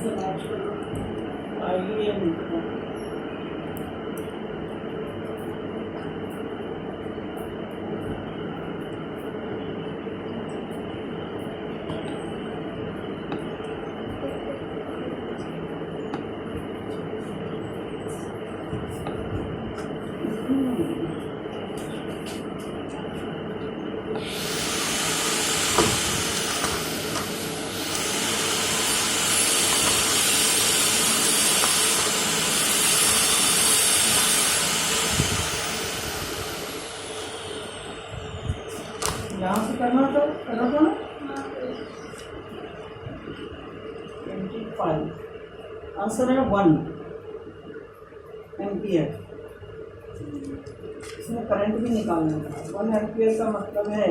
से मैच करो, आइए या नहीं पता। यहाँ से करना था ना 25। आंसर है 1 एम्पियर। इसमें करंट भी निकालना था। 1 एम्पियर का मतलब है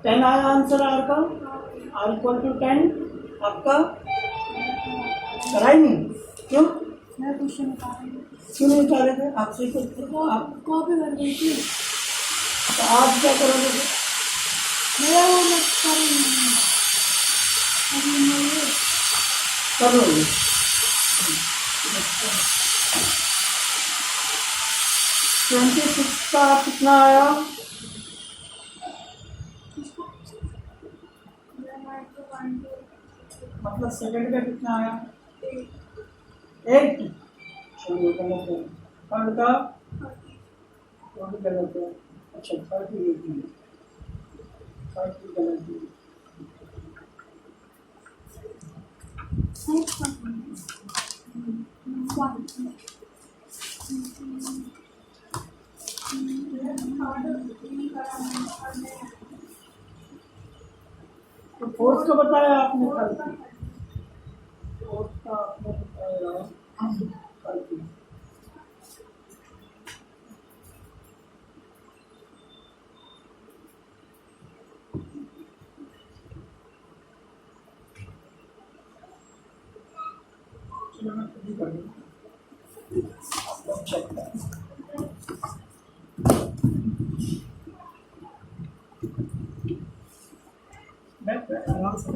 10 आया आंसर आर का। R = 10। आपका कराई नहीं क्यों? मैं क्वेश्चन बता रही हूँ। क्यों नहीं उठा रहे थे? आपसे ही आप कॉपी कर रही थी। तो आप क्या करोगे? मेरा वो मैं कर रही हूँ। कर लोगे। 26 का कितना आया? मतलब सेकंड का कितना आया? 8। चलो गलत है। थर्ड का गलत है। अच्छा थर्ड भी गलत है। तो फोर्थ का बताया आपने कल। फोर्थ का आपने बताया कल। चलो मैं खुद ही कर दूँ। चेक करें। बैठ आराम से।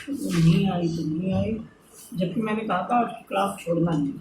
नहीं आई तो नहीं आई, जबकि मैंने कहा था क्लास छोड़ना नहीं।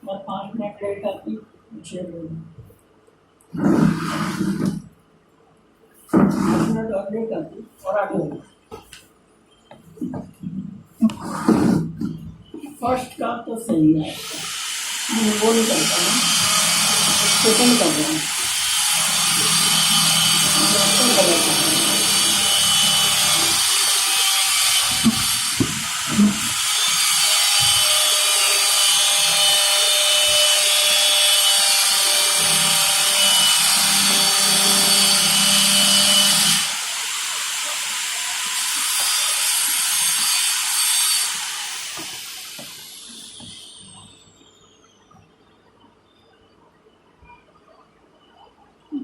मैं 5 मिनट लेट आती, मुझे 5 मिनट और लेट आती और आगे होगी। फर्स्ट का तो सही है, मैं वो नहीं करता ना, सेकंड कर रहा हूँ। गलत है।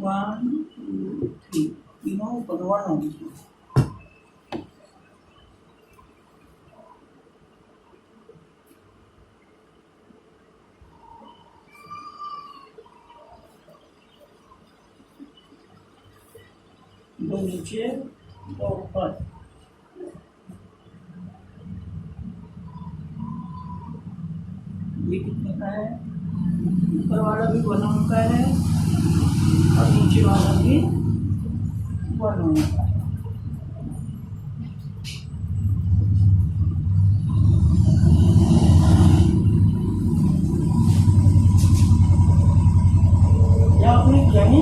One, 2, 3. तीनों ऊपर 1 होगी। दो नीचे, दो ऊपर। ये कितने का है? ऊपर वाला भी 1 ओम का है और नीचे वाला भी 1 ओम का है। क्या आपने किया है?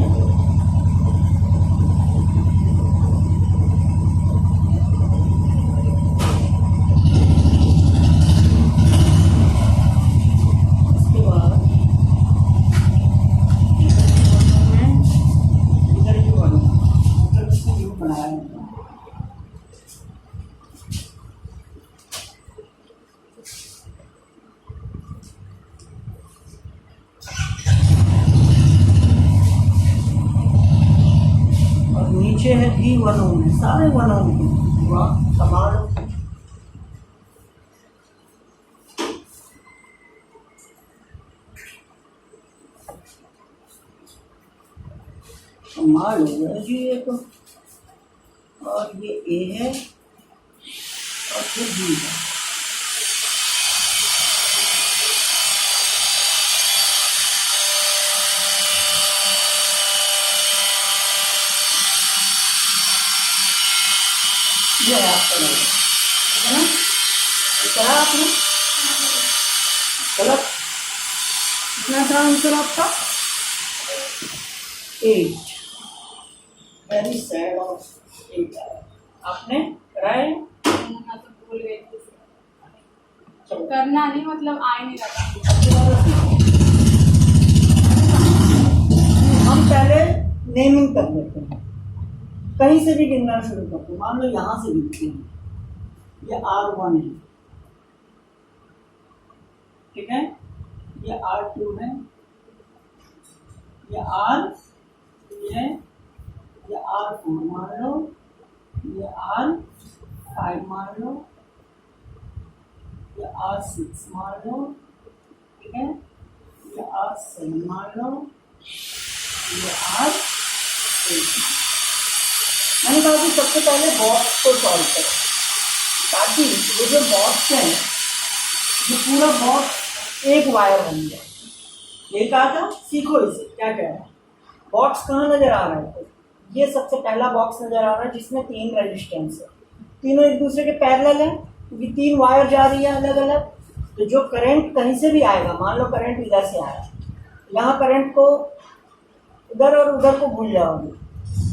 1 ओम है, सारे 1 ओम है। वाह, कमाल हो। कमाल हो गया जी ये तो। और ये ए है और फिर बी है। ये है आपका नंबर, ठीक है ना? ये करा आपने गलत। कितना था आंसर आपका? 8। वेरी सैड ऑफ 8 आया। आपने कराए? मैं तो भूल गई थी। करना नहीं मतलब आ ही नहीं रहा। हम पहले नेमिंग कर लेते हैं, कहीं से भी गिनना शुरू करते हैं। मान लो यहाँ से गिनते हैं, ये R1 है, ठीक है, ये R2 है, ये R3 है, ये R4 मान लो, ये R5 मान लो, ये R6 मान लो, ठीक है, ये R7 मान लो, ये R8। मैंने कहा कि सबसे पहले बॉक्स को सॉल्व करो, ताकि ये जो बॉक्स है, ये पूरा बॉक्स एक वायर बन जाए। ये कहा था, सीखो इसे क्या कह रहा है। बॉक्स कहाँ नजर आ रहा है? तो ये सबसे पहला बॉक्स नजर आ रहा है जिसमें 3 रेजिस्टेंस है, तीनों एक दूसरे के पैरेलल है, क्योंकि 3 वायर जा रही है अलग अलग। तो जो करंट कहीं से भी आएगा, मान लो करंट इधर से आया, यहाँ करंट को उधर और उधर को भूल जाओगे।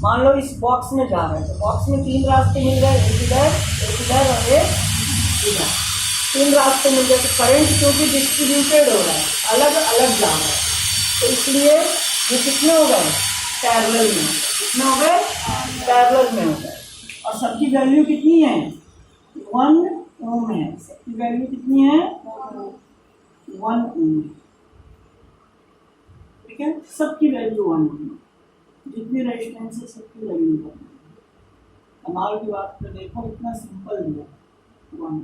मान लो इस बॉक्स में जा रहा है, तो बॉक्स में 3 रास्ते मिल गए, एक इधर और एक इधर। 3 रास्ते मिल गए, तो करंट क्योंकि डिस्ट्रीब्यूटेड हो रहा है, अलग अलग जा रहा है, तो इसलिए ये कितने हो गए? पैरेलल में। कितने हो गए? पैरेलल में हो गए। और सबकी वैल्यू कितनी है? 1 ओम है। सबकी वैल्यू कितनी है? 1 ओम है, ठीक है। सबकी वैल्यू 1 ओम है, जितनी रेजिस्टेंस है सबकी वैल्यू 1 ओम। कमाल की बात तो देखो, इतना सिंपल दिया 1।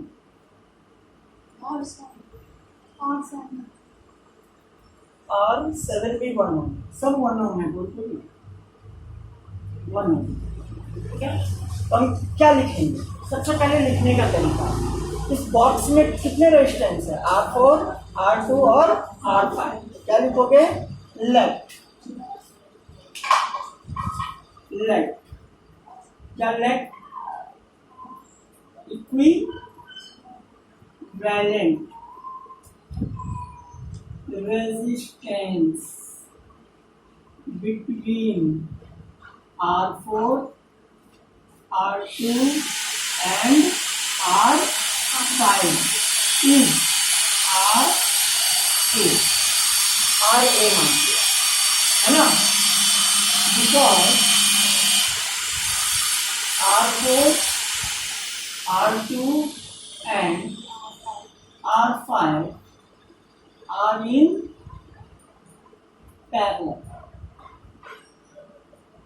और 7 भी 1 ओम, सब 1 ओम है, बोलते ही 1 ओम, ठीक है। तो हम क्या लिखेंगे? सबसे पहले लिखने का तरीका, इस बॉक्स में कितने रेजिस्टेंस है? R4, R2 और R5। क्या लिखोगे? लेट क्या let equivalent resistance between R4, R2 and R5 is RA। RA मान लिया, है ना? Because R4, R2 and R5 are in parallel,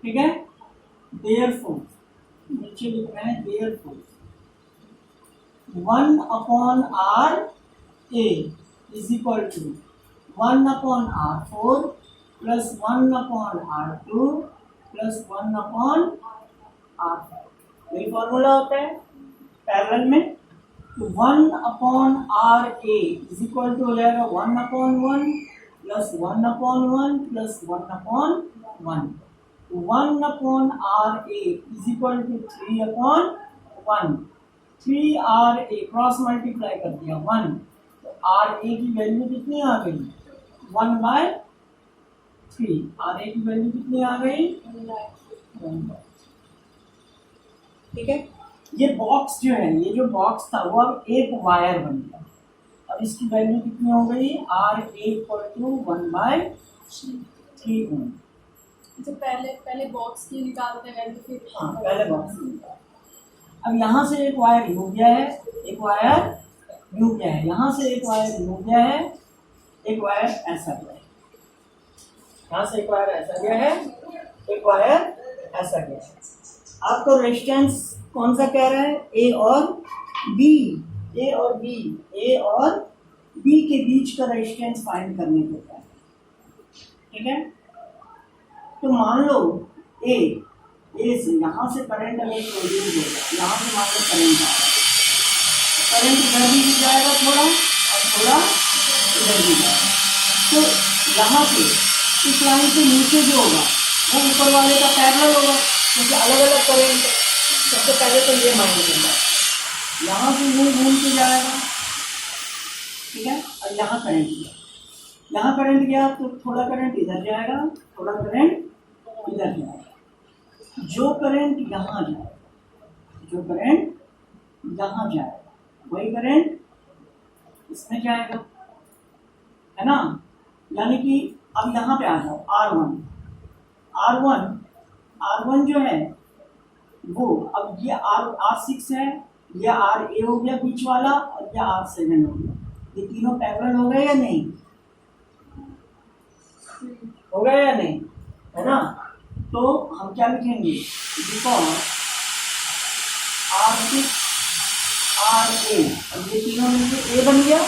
ठीक है। Therefore, नीचे लिख रहे हैं therefore 1 upon RA is equal to 1 upon R4 plus 1 upon R2 plus 1 upon R5। यही फॉर्मूला होता है पैरेलल में। तो 1 upon RA is equal to हो जाएगा 1 upon 1 plus 1 upon 1 plus 1 upon 1। 1 upon RA is equal to 3 upon 1। 3RA cross multiply कर दिया 1, तो RA की वैल्यू कितनी आ गई? 1/3। RA की वैल्यू कितनी आ गई? 1/3, ठीक है। ये बॉक्स जो है, ये जो बॉक्स था वो अब एक वायर बन गया। अब इसकी वैल्यू कितनी हो गई? RA इक्वल टू 1/3 ओम। जो पहले बॉक्स की निकालते हैं वैल्यू, फिर हाँ, पहले बॉक्स की निकाल। अब यहाँ से एक वायर यूं गया है, एक वायर यूं गया है, यहाँ से एक वायर यूं गया है, एक वायर ऐसा गया है, यहाँ से एक वायर ऐसा गया है, एक वायर ऐसा गया है। आपको रेजिस्टेंस कौन सा कह रहा है, ए और बी, ए और बी, ए और बी के बीच का रेजिस्टेंस फाइंड करने को कह रहा है, ठीक है। तो मान लो ए से यहाँ से करंट अगर प्रोड्यूस होगा, यहाँ से मान लो करंट आ रहा है, करंट इधर भी जाएगा थोड़ा और थोड़ा इधर भी जाएगा, तो यहाँ से इस लाइन से नीचे जो होगा वो ऊपर वाले का पैरेलल होगा, क्योंकि अलग अलग करंट है। सबसे पहले तो ये माइंड करना है, यहाँ से यूँ घूम के जाएगा, ठीक है, और यहाँ करंट गया, यहाँ करंट गया तो थोड़ा करंट इधर जाएगा, थोड़ा करंट इधर जाएगा। जो करंट यहाँ जाएगा, जो करंट यहाँ जाएगा वही करंट इसमें जाएगा, है ना। यानी कि अब यहाँ पे आ जाओ, R1 जो है वो, अब ये R6 है, ये RA हो गया बीच वाला, और ये R7 हो गया, ये तीनों पैरेलल हो गए या नहीं, हो गया या नहीं, है ना। तो हम क्या लिखेंगे, बिकॉज R6 RA, अब ये तीनों मिलकर A बन गया,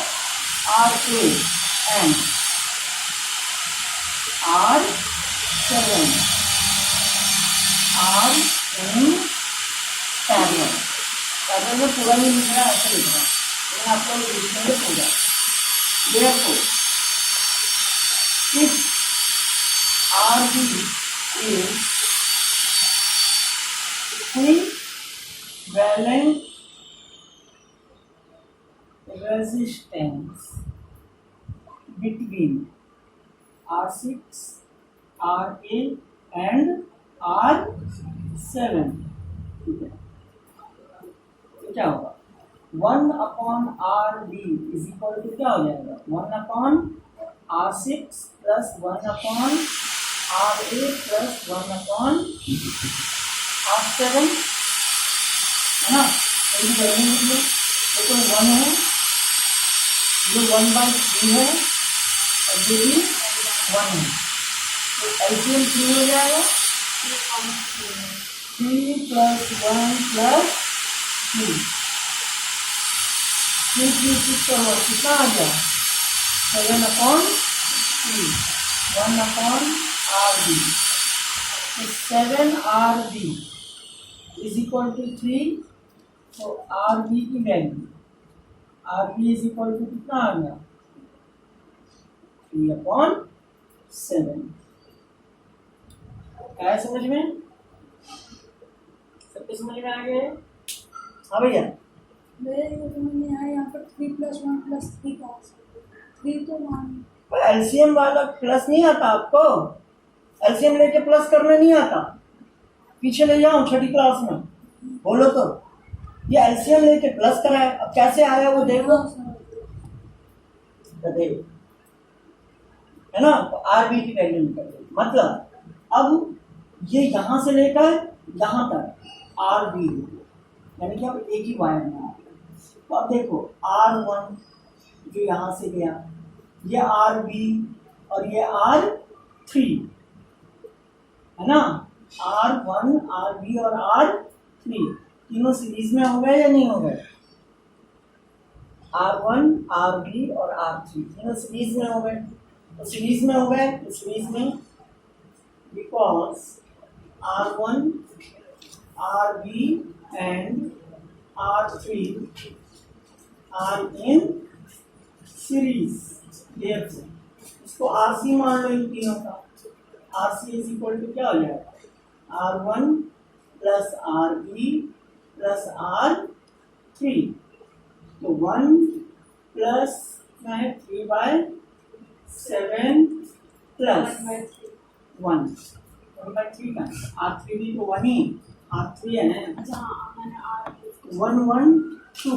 RA and R7 R in parallel, parallel में पूरा नहीं लिख रहा, ऐसे लिख रहा, लेकिन आप लोग लिखेंगे पूरा। Therefore, if RB is equivalent resistance between R6, RA and R7, ठीक है, तो क्या होगा, 1/RB इज इक्वल टू क्या हो जाएगा, 1/R6 plus 1/RA plus 1/R7, है ना। तो ये वैल्यू निकली, तो 1 है, ये 1/3 है, और ये भी 1 है, तो एलसीएम 3 हो जाएगा, 3 प्लस 1 प्लस 3, 3 कितना आ गया, 7/3, 1/RB, तो 7RB इज इक्वल टू 3, तो RB की value, RB is equal to कितना आ गया, 3/7। क्या है समझ में, सबको समझ में आ गया। हाँ भैया, मेरे ये समझ में आया, यहाँ पर 3 + 1 + 3 का 3 तो मान, एलसीएम वाला प्लस नहीं आता आपको, एलसीएम लेके प्लस करना नहीं आता, पीछे ले जाओ छठी क्लास में, बोलो तो, ये एलसीएम लेके प्लस करा है, अब कैसे आया वो देखो, तो देखो, है ना। तो आरबी की वैल्यू निकल गई, मतलब अब ये यहां से लेकर यहां तक आरबी, यानी कि अब एक ही वायर में आ गया। तो अब देखो R1 जो यहाँ से गया, ये RB और ये R3, है ना, R1 RB और R3 तीनों सीरीज में हो गए या नहीं हो गए, R1 RB और R3 तीनों सीरीज में हो गए, तो सीरीज में हो गए, तो सीरीज में because R1 RB and R3 are in series, therefore इसको RC मान लो इन तीनों का, RC इज इक्वल टू क्या हो जाएगा, R1 plus RB plus R3, तो 1 प्लस 3/7 प्लस 1/3 का, R3 भी तो 1 ही, R3 है ना, अच्छा हाँ, मैंने R 1 1 2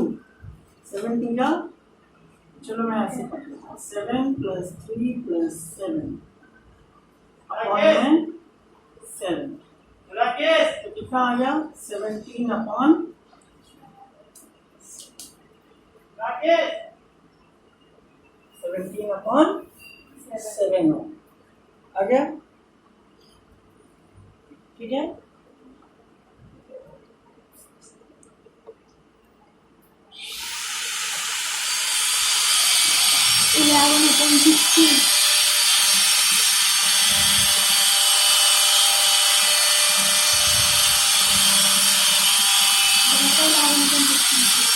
7 2 जा, चलो मैं ऐसे कर दूंगा, 7 + 3 + 7 अपॉन 7, तो कितना आ गया, 17/7 आ गया, ठीक है। 11/16. बराबर 11/16.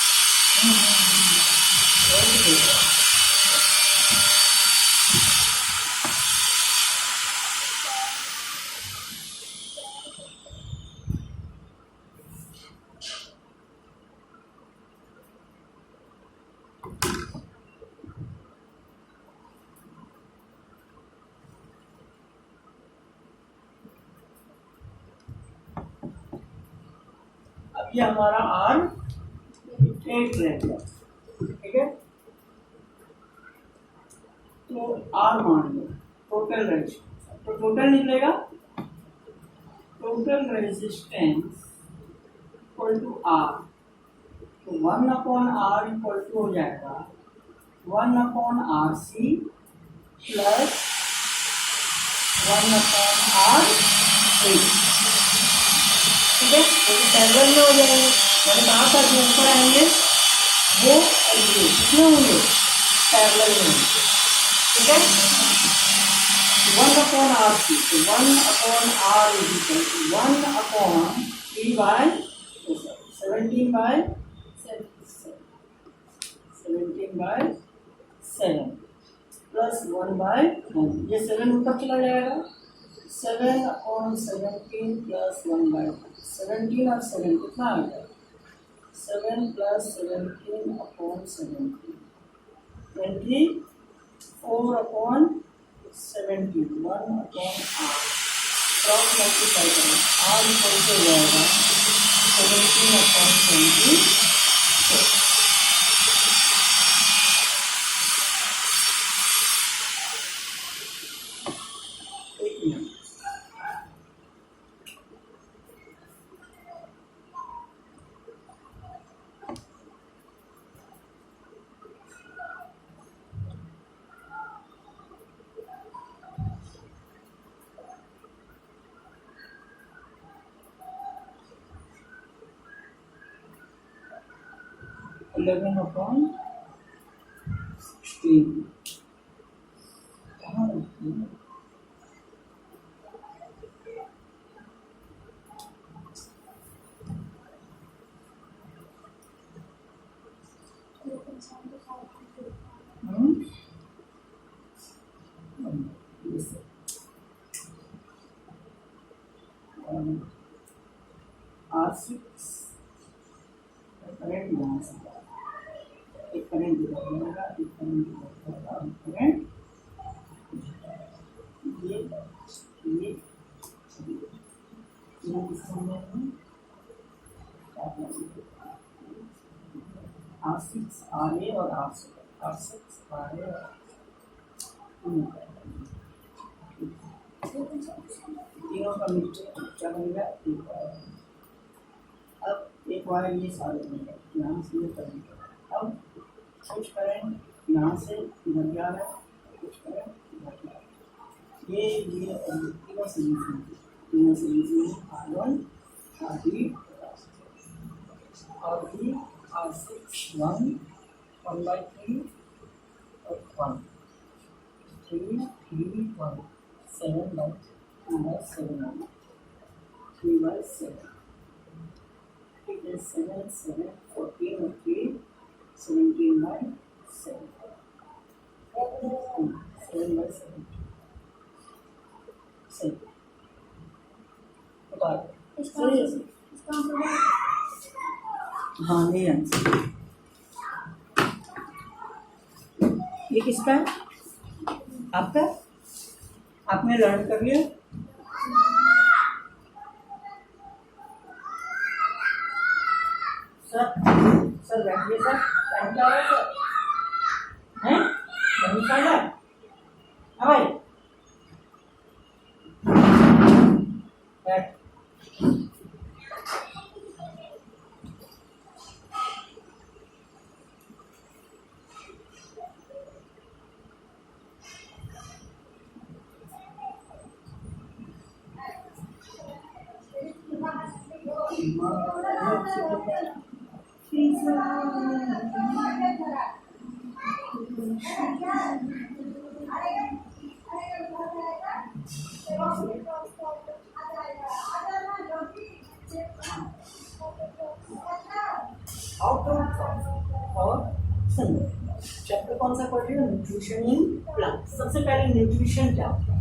अब ये हमारा आर 8 रह गया, ठीक है। तो आर मान लो टोटल रेजिस्टेंस, तो टोटल निकलेगा total resistance equal to R, तो 1/R इक्वल टू हो जाएगा 1/RC प्लस 1/R8, ठीक है। तो पैरेलल में हो जाएंगे, मैंने कहा था जो ऊपर आएंगे वो कितने होंगे, पैरेलल में होंगे, ठीक है। 1/RC, तो 1/R is equal to 1/3/17/7 plus 1/1, ये 7 ऊपर चला जाएगा, 7/17 प्लस 1/1, 17 और 7 कितना आ गया, 7 प्लस 17/17, 24/17, 1/R, क्रॉस मल्टीप्लाई करें, R इक्वल टू हो जाएगा 17/20। एक मिनट, इलेवन अपॉन 16 कहाँ रखी है? R6 करंट यहाँ से एक करंट इधर जाएगा, एक करंट इधर जाएगा, करंट ये R6 RA और R6 RA तीनों का मिक्सचर क्या बनेगा, एक वायर। अब एक वायर ये सारे बनेगा, यहाँ से ये करंट, अब कुछ करंट यहाँ से इधर जा रहा है, कुछ करंट इधर जा रहा है, ये तीनों सीरीज में R1 R2 R6 1/3 और 1 3 1 7/7 3/7, ठीक है। 7 7 14 और 3 17/7 7/7 सही बता दो। हाँ नहीं आंसर, ये किसका है, आपका, आपने लर्न कर लिया। सर बैठिए सर, टाइम क्या हो रहा है सर, हैं नहीं खाना, हाँ भाई बैठ। आउटडोर और सुंदर। चैप्टर कौन सा पढ़ रही हो? Nutrition in plant. सबसे पहले न्यूट्रिशन क्या होता है?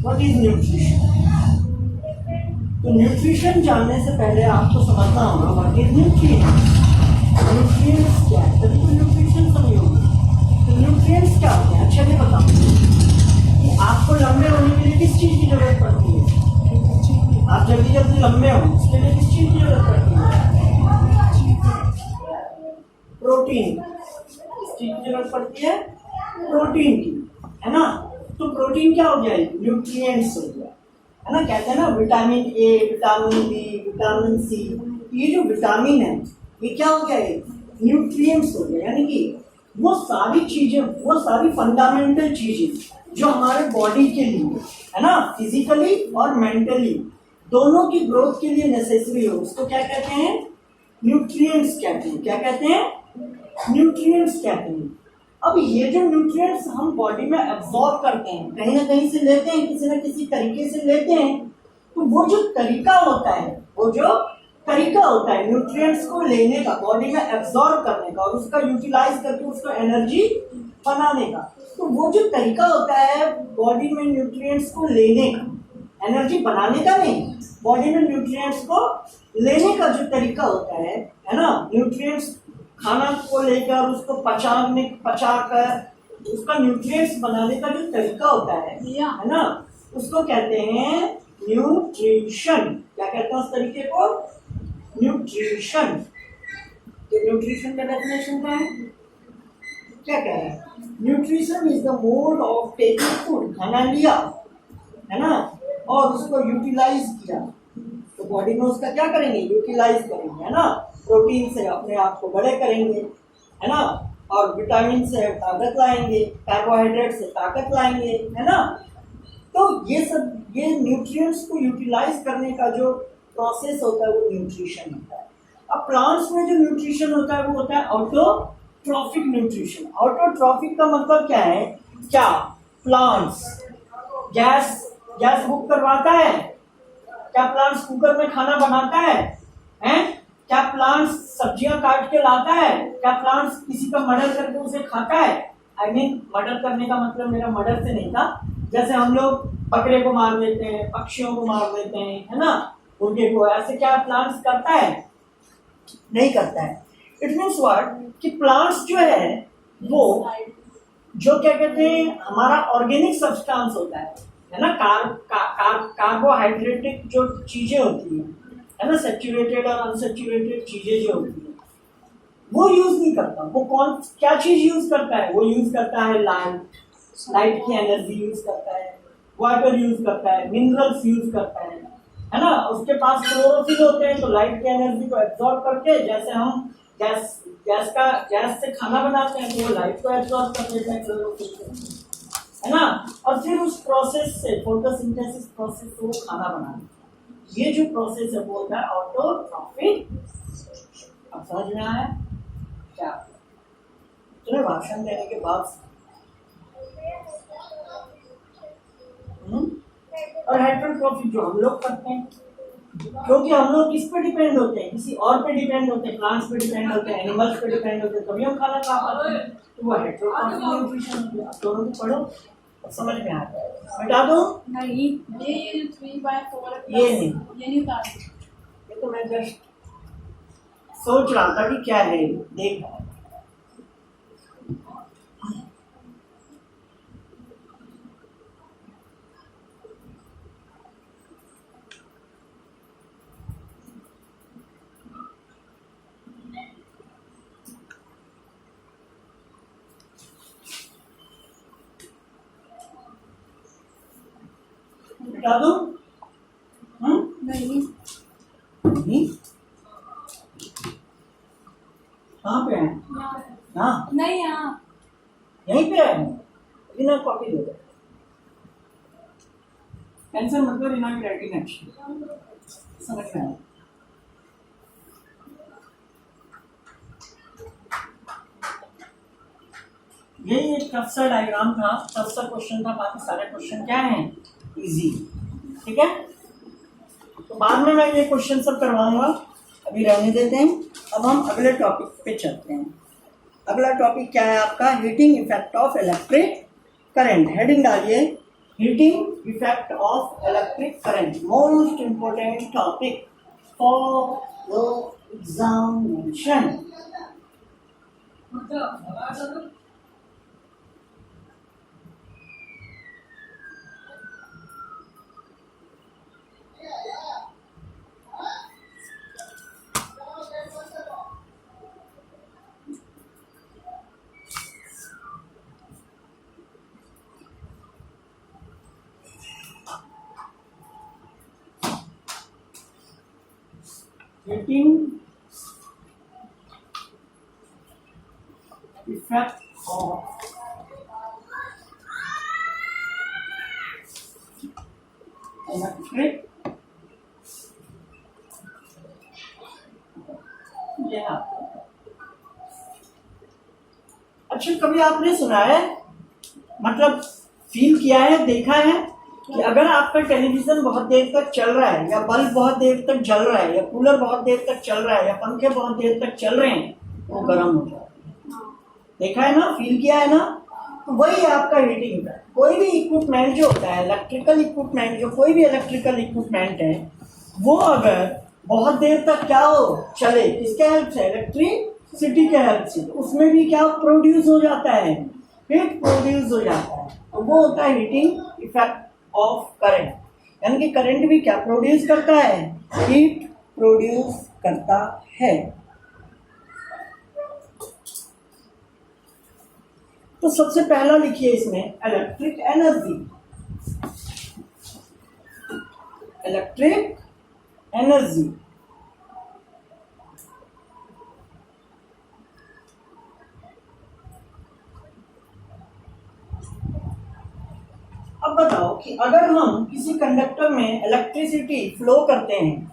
What is nutrition? तो न्यूट्रिशन जानने से पहले आपको समझना होगा व्हाट इज न्यूट्रिएंट्स। न्यूट्रिएंट्स क्या है, तभी तो न्यूट्रिशन समझोगे। तो न्यूट्रिएंट्स क्या होते हैं? अच्छा ये बताओ कि आपको लंबे होने के लिए किस चीज की जरूरत पड़ती है? आप जल्दी जल्दी लंबे हो उसके लिए किस चीज की जरूरत पड़ती है? प्रोटीन। किस चीज की जरूरत पड़ती है? प्रोटीन की, है ना। तो प्रोटीन क्या हो गया? न्यूट्रिएंट्स हो गया, है ना। कहते हैं ना vitamin A, vitamin B, vitamin C, ये जो विटामिन है ये क्या हो गया? ये न्यूट्रिएंट्स हो गया। यानी कि वो सारी चीजें, वो सारी फंडामेंटल चीजें जो हमारे बॉडी के लिए, है ना, फिजिकली और मेंटली दोनों की ग्रोथ के लिए नेसेसरी हो, उसको क्या कहते हैं? न्यूट्रिएंट्स कहते हैं। क्या कहते हैं? न्यूट्रिएंट्स कहते हैं। अब ये जो न्यूट्रिएंट्स हम बॉडी में एब्जॉर्ब करते हैं, कहीं ना कहीं से लेते हैं, किसी न किसी तरीके से लेते हैं, तो वो जो तरीका होता है, वो जो तरीका होता है न्यूट्रिएंट्स को लेने का, बॉडी में एब्जॉर्ब करने का और उसका यूटिलाइज करके उसको एनर्जी बनाने का, तो वो जो तरीका होता है बॉडी में न्यूट्रिएंट्स को लेने का, एनर्जी बनाने का नहीं, बॉडी में न्यूट्रिएंट्स को लेने का जो तरीका होता है ना, न्यूट्रिएंट्स खाना को लेकर उसको पचाकर उसका न्यूट्रिएंट्स बनाने का जो तरीका होता है ना, उसको कहते हैं न्यूट्रिशन। क्या कहते हैं उस तरीके को? न्यूट्रिशन। तो न्यूट्रिशन का डेफिनेशन क्या है? क्या कह रहे हैं? Nutrition is the mode of taking food. खाना लिया, है ना, और उसको यूटिलाइज किया, तो बॉडी में उसका क्या करेंगे? यूटिलाइज करेंगे, है ना। प्रोटीन से अपने आप को बड़े करेंगे, है ना, और विटामिन से ताकत लाएंगे, कार्बोहाइड्रेट से ताकत लाएंगे, है ना। तो ये सब, ये न्यूट्रिएंट्स को यूटिलाइज करने का जो प्रोसेस होता है वो न्यूट्रिशन होता है। अब प्लांट्स में जो न्यूट्रिशन होता है वो होता है ऑटोट्रॉफिक न्यूट्रिशन। ऑटोट्रॉफिक का मतलब क्या है? क्या प्लांट्स गैस बुक करवाता है? क्या प्लांट्स कुकर में खाना बनाता है? हैं? क्या प्लांट्स सब्जियां काट के लाता है? क्या प्लांट्स किसी का मर्डर करके उसे खाता है? आई मीन मर्डर करने का मतलब मेरा मर्डर से नहीं था, जैसे हम लोग बकरे को मार देते हैं, पक्षियों को मार देते हैं, है ना, मुर्गे को, ऐसे क्या प्लांट्स करता है? नहीं करता है। इट मीन्स व्हाट कि प्लांट्स जो है वो जो क्या कहते हैं हमारा ऑर्गेनिक सब्सटेंस होता है ना, कार्बोहाइड्रेटिक जो चीजें होती हैं, है ना, सैचुरेटेड और अनसैचुरेटेड चीजें जो होती हैं वो यूज नहीं करता। वो क्या चीज यूज करता है? वो यूज करता है लाइट की एनर्जी यूज करता है, वाटर यूज करता है, मिनरल्स यूज करता है ना। उसके पास क्लोरोफिल होते हैं, तो लाइट की एनर्जी को एब्जॉर्ब करके, जैसे हम गैस से खाना बनाते हैं तो वो लाइट को एब्जॉर्ब कर लेते हैं क्लोरोफिल से, है ना, और फिर उस प्रोसेस से, फोटोसिंथेसिस प्रोसेस से वो खाना बनाते हैं। ये जो प्रोसेस है वो होता है ऑटोट्रॉफिक। अब समझ में आया क्या? तुम्हें भाषण देने के बाद और हेटेरोट्रॉफिक जो हम लोग करते हैं, क्योंकि हम लोग किस पे डिपेंड होते हैं? किसी और पे डिपेंड होते हैं, प्लांट्स पे डिपेंड होते हैं, एनिमल्स पे डिपेंड होते हैं, तभी हम खाना खा पाते हैं। तो वो हेटेरोट्रॉफिक न्यूट्रिशन। दोनों को पढ़ो, समझ में आता है। बता दो नहीं, ये जो 3/4 ये नहीं, ये नहीं उतार। ये तो मैं जस्ट सोच रहा था कि क्या है, देख रहा। बता दो। नहीं, कहाँ पे है? हाँ, नहीं यहाँ यहीं पे है। बिना कॉपी दे दो, टेंशन मत लो, इना की राइटिंग अच्छी, समझ में आया। यही एक टफ सा डायग्राम था, टफ सा क्वेश्चन था, बाकी सारे क्वेश्चन क्या हैं, इजी। ठीक है, तो बाद में मैं ये क्वेश्चन सब करवाऊंगा, अभी रहने देते हैं। अब हम अगले टॉपिक पे चलते हैं। अगला टॉपिक क्या है आपका, heating effect of electric current. Heading डालिए, heating effect of electric current, most important topic for the examination. Heating effect of electric, अच्छा कभी आपने सुना है, मतलब फील किया है, देखा है कि अगर आपका टेलीविजन बहुत देर तक चल रहा है, या बल्ब बहुत देर तक जल रहा है, या कूलर बहुत देर तक चल रहा है, या पंखे बहुत देर तक चल रहे हैं, वो गर्म हो जाता है। देखा है ना, फील किया है ना, तो वही आपका हीटिंग का। कोई भी इक्विपमेंट जो होता है, इलेक्ट्रिकल इक्विपमेंट, जो कोई भी इलेक्ट्रिकल इक्विपमेंट है, वो अगर बहुत देर तक क्या हो, चले, किसके हेल्प से, इलेक्ट्रिसिटी के हेल्प से, तो उसमें भी क्या प्रोड्यूस हो जाता है, हीट प्रोड्यूस हो जाता है, तो वो होता है हीटिंग इफेक्ट ऑफ करंट। यानी कि करंट भी क्या प्रोड्यूस करता है, हीट प्रोड्यूस करता है। तो सबसे पहला लिखिए इसमें इलेक्ट्रिक एनर्जी। इलेक्ट्रिक एनर्जी, अब बताओ कि अगर हम किसी कंडक्टर में इलेक्ट्रिसिटी फ्लो करते हैं,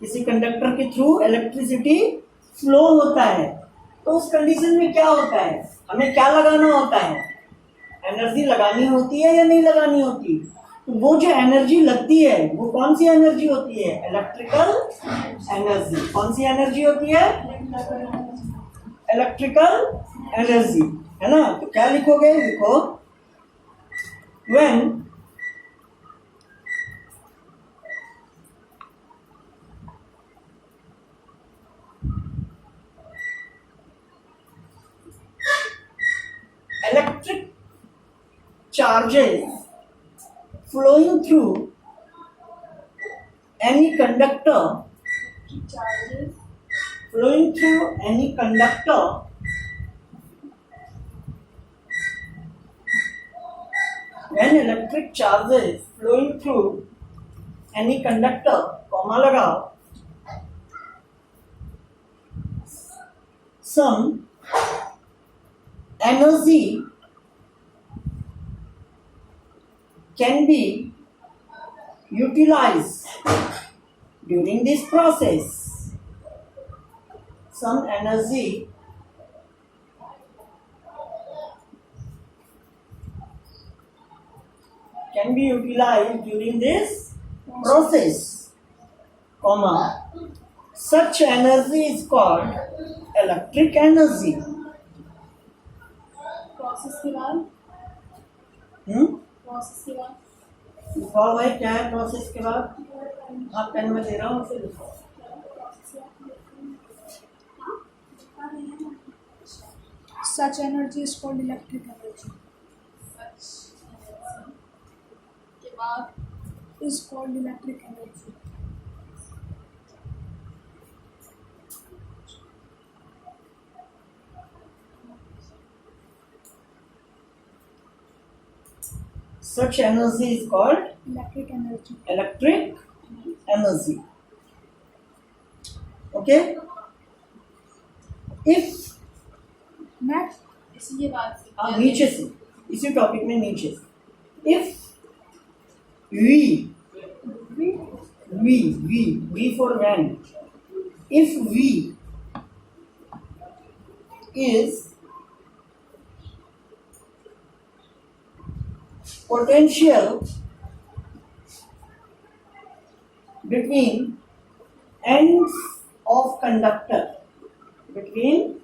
किसी कंडक्टर के थ्रू इलेक्ट्रिसिटी फ्लो होता है, तो उस कंडीशन में क्या होता है, हमें क्या लगाना होता है, एनर्जी लगानी होती है या नहीं लगानी होती। तो वो जो एनर्जी लगती है वो कौन सी एनर्जी होती है, इलेक्ट्रिकल एनर्जी। कौन सी एनर्जी होती है, इलेक्ट्रिकल एनर्जी, है ना। तो क्या लिखोगे, लिखो when electric charges flowing through any conductor, flowing through any conductor when electric charges flowing through any conductor, comma लगाओ, some energy can be utilized during this process. Some energy can be utilized during this process, comma, such energy is called electric energy. Process के बाद, process के बाद लिखो भाई, क्या है process के बाद, आप पेन में दे रहा हूँ, उसे लिखो। Such energy is called electric energy. के बाद Is called electric energy. Such energy is called Electric energy. electric energy. Okay? If Next, इसी के बाद से आप नीचे से, इसी टॉपिक में नीचे से, if V for when, if V is potential between ends of conductor, between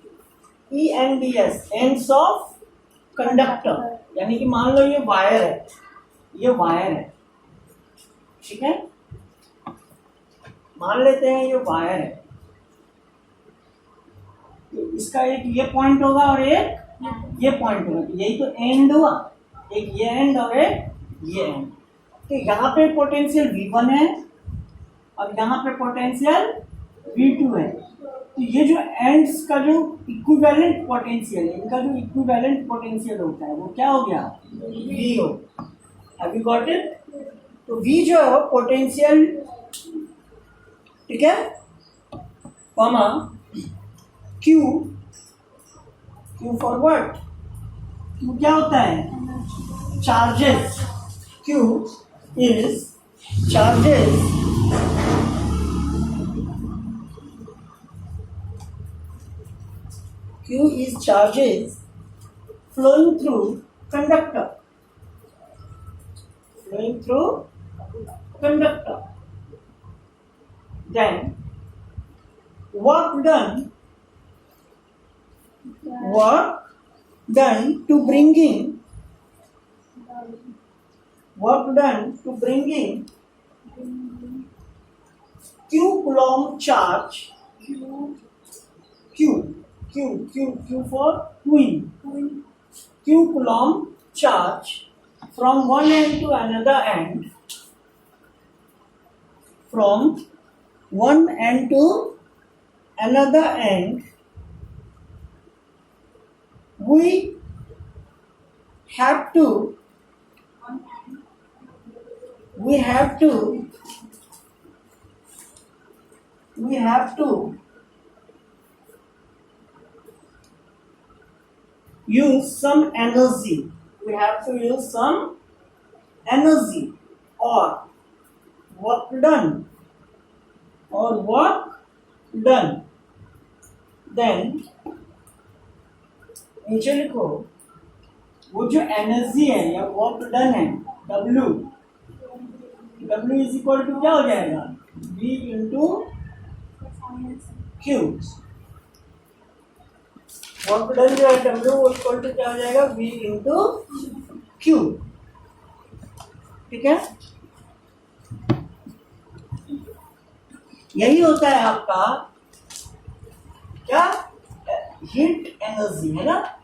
E and DS, ends of conductor, यानी कि मान लो ये वायर है, ये वायर है, ठीक है, मान लेते हैं ये वायर है, तो इसका एक ये पॉइंट होगा और एक ये पॉइंट होगा, यही तो एंड हुआ, एक ये एंड और एक ये एंड। तो यहाँ पे पोटेंशियल V1 है और यहाँ पे पोटेंशियल V2 है। तो ये जो एंड्स का जो इक्विवेलेंट पोटेंशियल है, इनका जो इक्विवेलेंट पोटेंशियल होता है वो क्या हो गया, V हो। Have you got it? तो V जो है वो पोटेंशियल, ठीक है, comma Q, Q for what, Q क्या होता है, charges, Q is charges Q is charges flowing through conductor, flowing through conductor. Then work done to bringing Q coulomb charge, Q for queen, Q coulomb charge from one end to another end, from one end to another end, we have to use some energy. We have to use some energy or work done. Then नीचे लिखो वो जो energy है या work done है W is equal to क्या हो जाएगा, V into Q। Work done जो है W वो इक्वल टू क्या हो जाएगा, V इंटू Q, ठीक है। यही होता है आपका क्या, हीट एनर्जी, है ना।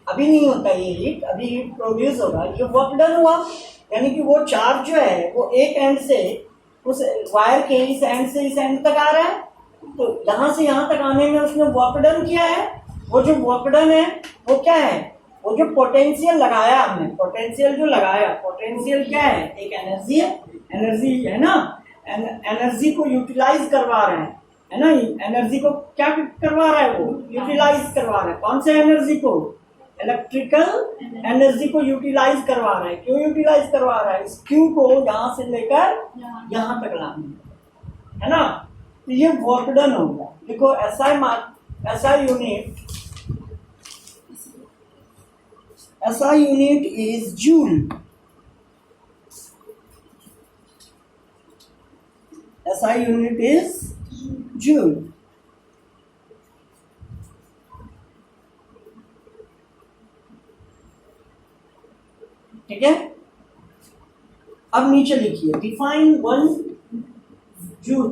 अभी नहीं होता ये हीट, अभी हीट प्रोड्यूस होगा, ये वर्क डन हुआ, यानी कि वो चार्ज जो है वो एक एंड से उस वायर के इस एंड से इस एंड तक आ रहा है, तो यहाँ से यहाँ तक आने में उसने वर्क डन किया है। वो जो वर्क डन है वो क्या है, वो जो पोटेंशियल लगाया हमने, पोटेंशियल जो लगाया, पोटेंशियल क्या है, एक एनर्जी है, एनर्जी है ना, एनर्जी को यूटिलाइज करवा रहे हैं, है ना। एनर्जी को क्या करवा रहा है, वो यूटिलाइज करवा रहा है। कौन से एनर्जी को, इलेक्ट्रिकल एनर्जी को यूटिलाइज करवा रहा है। क्यों यूटिलाइज करवा रहा है, इस क्यू को यहाँ से लेकर यहाँ तक लाना, है ना। तो ये वर्क डन हो गया। देखो SI unit is joule, SI unit is joule. ठीक है, अब नीचे लिखिए, डिफाइन 1 जूल,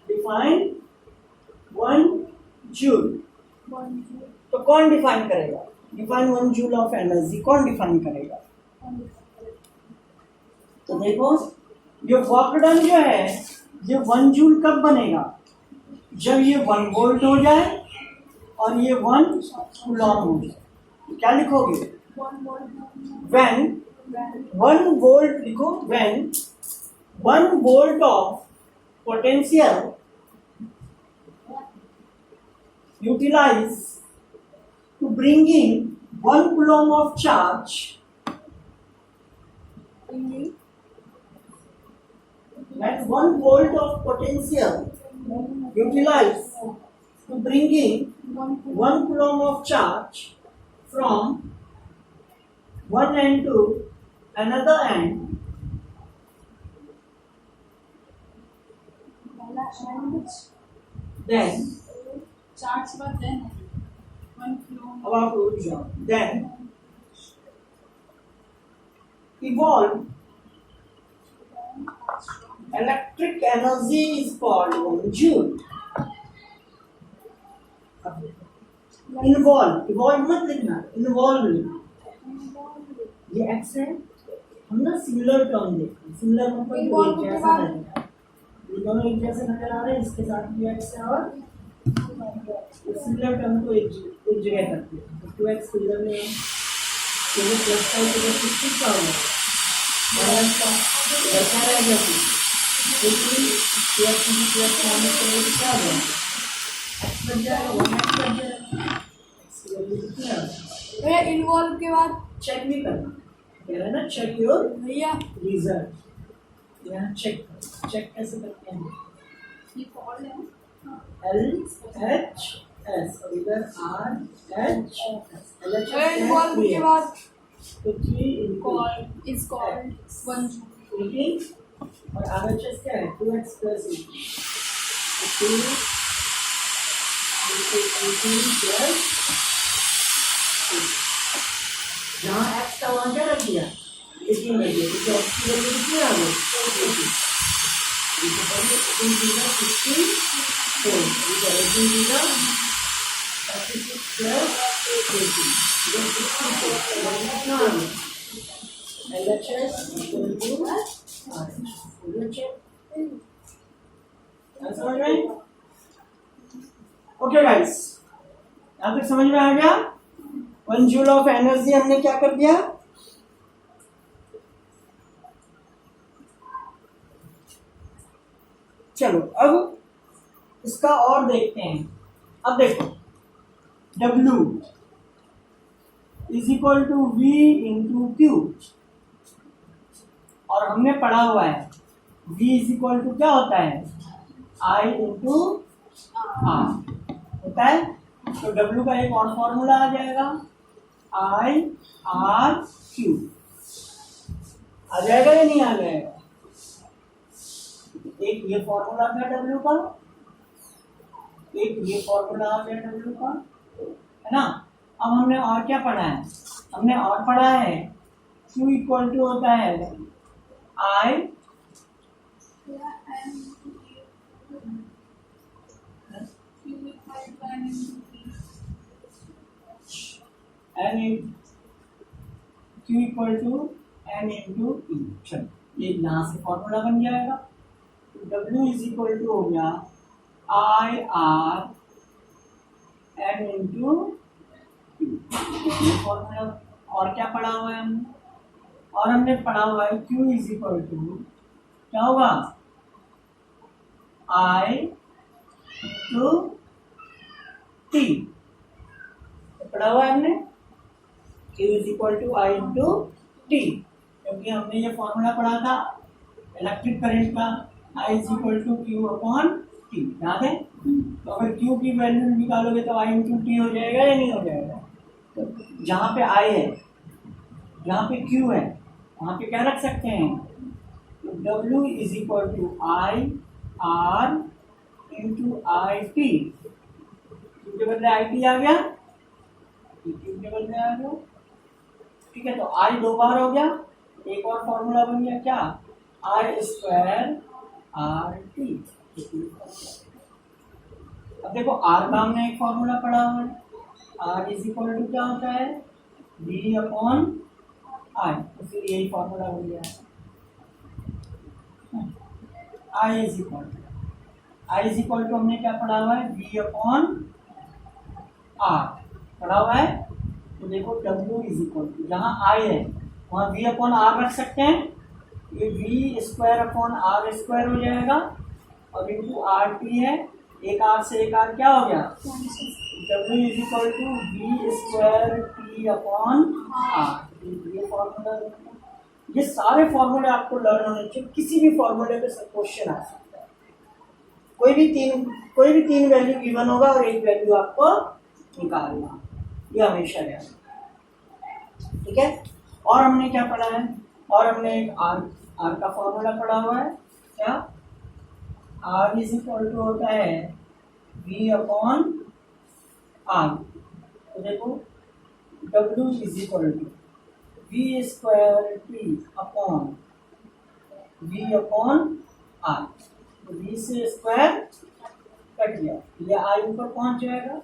डिफाइन 1 जूल। तो कौन डिफाइन करेगा, डिफाइन 1 जूल ऑफ एनर्जी कौन डिफाइन करेगा। तो देखो ये वर्क डन जो है ये 1 जूल कब बनेगा, जब ये 1 वोल्ट हो जाए और ये 1 कूलॉम हो जाए। क्या लिखोगे, when 1 volt, लिखो when 1 volt of potential utilized to bringing 1 coulomb of charge, that 1 volt of potential utilized to bringing 1 coulomb of charge from one end to another end, then Charts were then one flow. about ऊर्जा, then evolve electric energy is called 1 joule. Involve मत लिखना, involve लिखना। ये x है, हम ना similar term देखते हैं, सिमिलर मतलब एक जैसा नजर, ये दोनों एक जैसे नजर आ रहे हैं, इसके साथ भी एक्स है और सिमिलर टर्म को एक जगह करते हैं। तो 2x को इधर में तो ये प्लस का इधर 60 का होगा, माइनस का इधर क्या रहेगा, तो प्लस माइनस करोगे क्या होगा, एक्स बच जाएगा, 1x बच जाएगा। भैया इन्वॉल्व के बाद चेक भी करना, कह रहा है ना चेक योर भैया रिजल्ट, यहाँ चेक कैसे करते हैं, ये कॉल है LHS और इधर RHS, भैया इन्वॉल्व के बाद तो 3 कॉल इज कॉल्ड 1 joule. और RHS क्या है, 2x plus 2 plus जहाँ x का वहाँ क्या रख दिया, 18 रख दिया, क्योंकि x की वैल्यू कितनी आ गई, 18 ओके गाइस, यहाँ तक समझ में आ गया। 1 जूल ऑफ एनर्जी हमने क्या कर दिया, चलो अब इसका और देखते हैं। अब देखो W is equal to V into Q, और हमने पढ़ा हुआ है V इज इक्वल टू क्या होता है, I इंटू R होता है। तो W का एक और फॉर्मूला आ जाएगा, I R Q आ जाएगा या नहीं आ जाएगा, एक ये फॉर्मूला था W का, एक ये फॉर्मूला आ गया W का, है ना। अब हमने और क्या पढ़ा है, हमने और पढ़ा है Q इक्वल टू होता है I N Q equal to N into E। चलो ये यहाँ से फॉर्मूला बन जाएगा, तो W इज इक्वल टू हो गया I R N into formula. और क्या पढ़ा हुआ है हमने, और हमने पढ़ा हुआ है Q इज इक्वल टू क्या होगा, I इंटू T पढ़ा हुआ है हमने, Q is equal to I into T, क्योंकि हमने ये फॉर्मूला पढ़ा था इलेक्ट्रिक करंट का, I is equal to Q upon T, याद है। तो अगर Q की वैल्यू निकालोगे तो I इंटू T हो जाएगा या नहीं हो जाएगा, तो जहाँ पे I है, जहाँ पे Q है, वहाँ पे क्या रख सकते हैं, तो W is equal to I R into I T, Q के बदले I T आ गया, Q के बदले आ गया, ठीक है। तो I 2 बार हो गया, एक और फॉर्मूला बन गया क्या, I स्क्वायर R T। अब देखो R का हमने एक फॉर्मूला पढ़ा हुआ है, R इज इक्वल टू क्या होता है, V अपॉन I, तो फिर यही फॉर्मूला बन गया, I इज इक्वल टू हमने क्या पढ़ा हुआ है, V अपॉन R पढ़ा हुआ है। तो देखो W इज इक्वल टू, जहाँ I है वहाँ V अपॉन R रख सकते हैं, ये V square upon R square हो जाएगा, और इंटू R T है, एक R से एक R क्या हो गया, W is equal to V square T upon R। ये फॉर्मूला, ये सारे फॉर्मूले आपको लर्न होने चाहिए, किसी भी फॉर्मूले पे क्वेश्चन आ सकता है, कोई भी तीन वैल्यू गिवन होगा और एक वैल्यू आपको निकालना, ये हमेशा याद, ठीक है। और हमने क्या पढ़ा है, और हमने एक आर आर का फॉर्मूला पढ़ा हुआ है, क्या आर इज इक्वल टू होता है वी अपॉन आर। तो देखो W is equal to V square T upon V upon R. तो वी से स्क्वायर कट गया, ये आई ऊपर पहुंच जाएगा।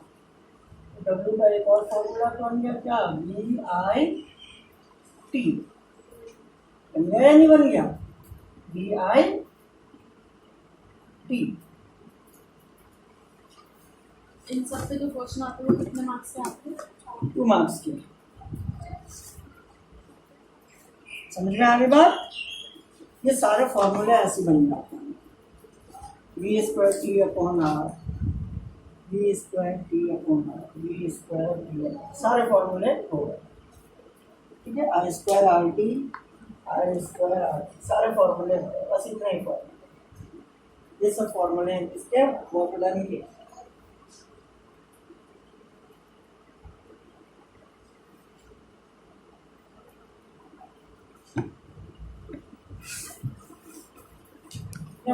डब्ल्यू का एक और फॉर्मूला बन गया, क्या वी आई टी। बन गया या नहीं बन गया, वी आई टी। इन सब पे जो क्वेश्चन आते हैं कितने मार्क्स के आते हैं? 2 मार्क्स के। समझ में आ गई बात? ये सारे फॉर्मूले ऐसे बन जाते हैं, V square T upon R, V square T upon R, V square T, सारे फॉर्मूले हो गए। ठीक है, I square R T, I square R T, सारे फॉर्मूले हो गए। बस इतना ही फॉर्मूला, ये सब फॉर्मूले हैं इसके, वो डन के।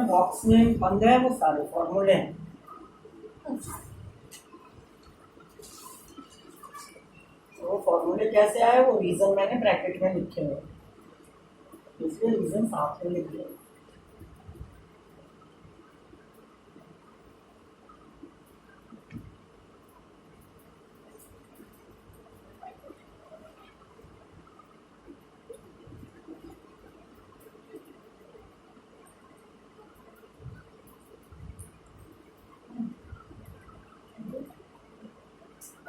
बॉक्स में बंद है वो सारे फॉर्मूले हैं। तो वो फॉर्मूले कैसे आए, वो रीजन मैंने ब्रैकेट में लिखे हुए, इसलिए रीजन साथ में लिख लिया।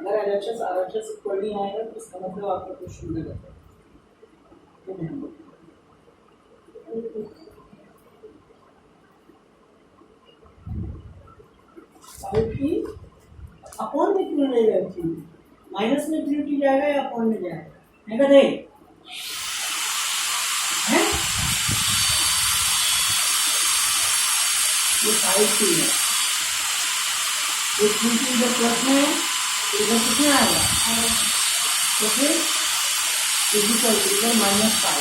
अगर एलएचएस आरएचएस इक्वल नहीं आएगा तो इसका मतलब आपका क्वेश्चन गलत है। अपॉन में क्यों नहीं जाएगी, माइनस में क्यों टी जाएगा या अपॉन में जाएगा, है क्या नहीं है? ये साइड टी है, ये थ्री टी जब प्लस में है तो इधर कितना आएगा, तो फिर फिजिकल इधर -5,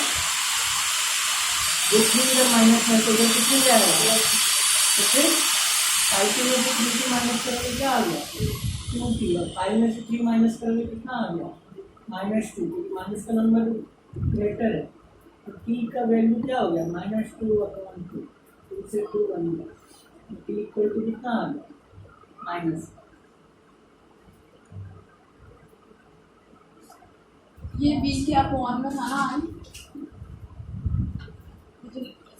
ये थ्री इधर माइनस में तो इधर कितने जाएगा, तो फिर 5 में से 3 माइनस करोगे क्या आ गया 2t, और 5 में से 3 माइनस करोगे कितना आ गया -2, क्योंकि माइनस का नंबर ग्रेटर है तो t का वैल्यू क्या हो गया -2/2, 2 से 2 बन गया, तो t इक्वल टू कितना आ गया माइनस। ये बी के अपॉन में था ना i,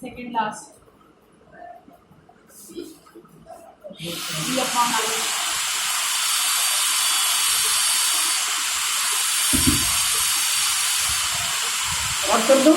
second last b upon i. और कर दो,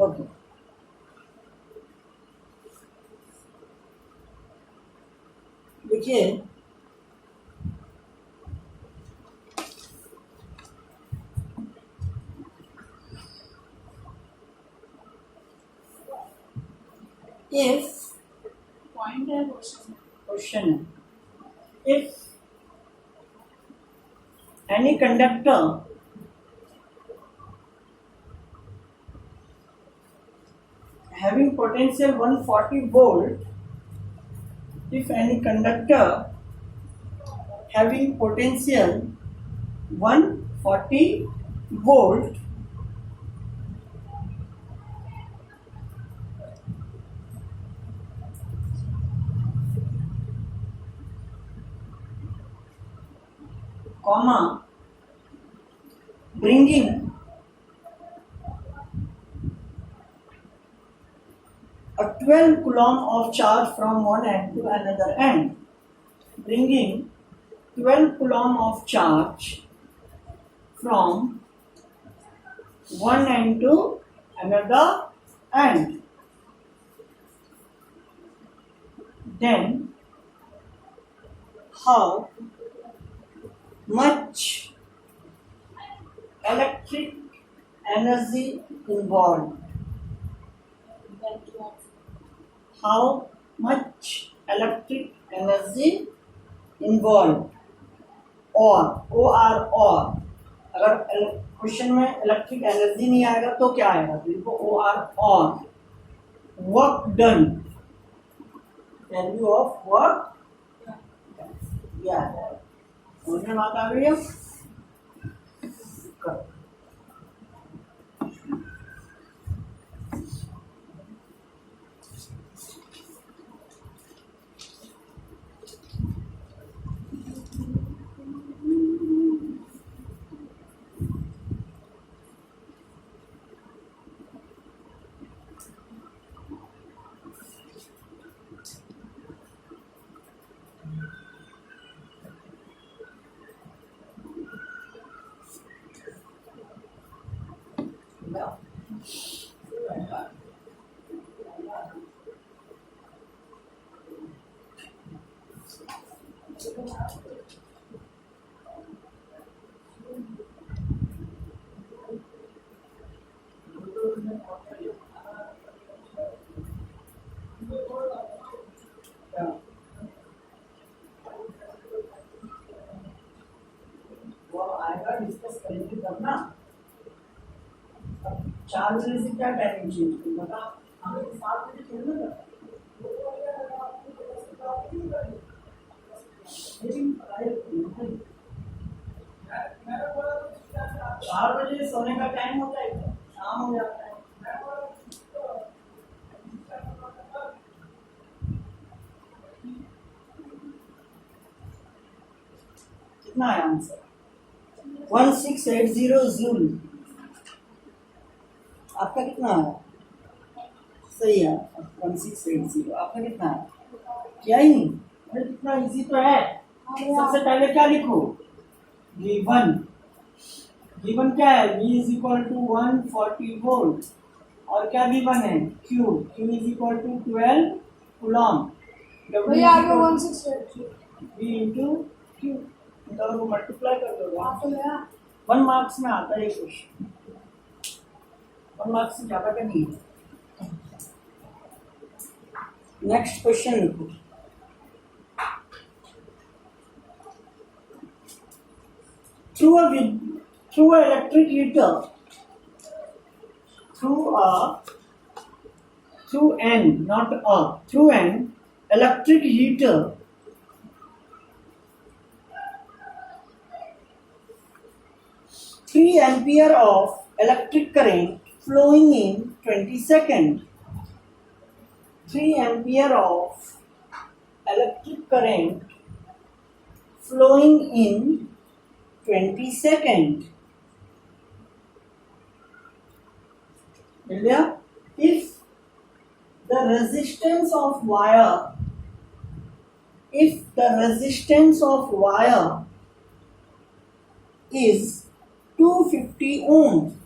ओके। देखिए if पॉइंट है question question if any conductor having potential 140 volt, if any conductor having potential 140 volt comma bringing a 12 coulomb of charge from one end to another end, bringing 12 coulomb of charge from one end to another end, then how much electric energy involved? How much electric energy involved? और अगर question में electric energy नहीं आएगा तो क्या आएगा? तो देखो और work done, value of work, या समझ बात आ गई है? आएगा, डिस्कस करेंगे तब ना। 4 बजे से क्या टाइमिंग चेंज बता, हमें 7 बजे छोड़ना था। 4 बजे सोने का टाइम होता है, शाम हो जाता है। कितना है आंसर? 1680 जूल। आपका कितना है? सही है, 1680। आपका कितना है? क्या ही नहीं? अरे कितना इजी तो है। सबसे पहले क्या लिखो? गिवन। गिवन क्या है? V is equal to 140 volt. और क्या गिवन है? Q is equal to 12 coulomb. भैया आगे 1680 V इंटू Q, दोनों को मल्टीप्लाई कर दो। आप तो गया 1 मार्क्स में आता है क्वेश्चन, 1 मार्क्स से ज्यादा का नहीं है। नेक्स्ट क्वेश्चन लिखो। Through an electric heater, through an electric heater, 3 ampere of electric current flowing in 20 seconds. 3 ampere of electric current flowing in 20 seconds. If the resistance of wire is 250 ohm,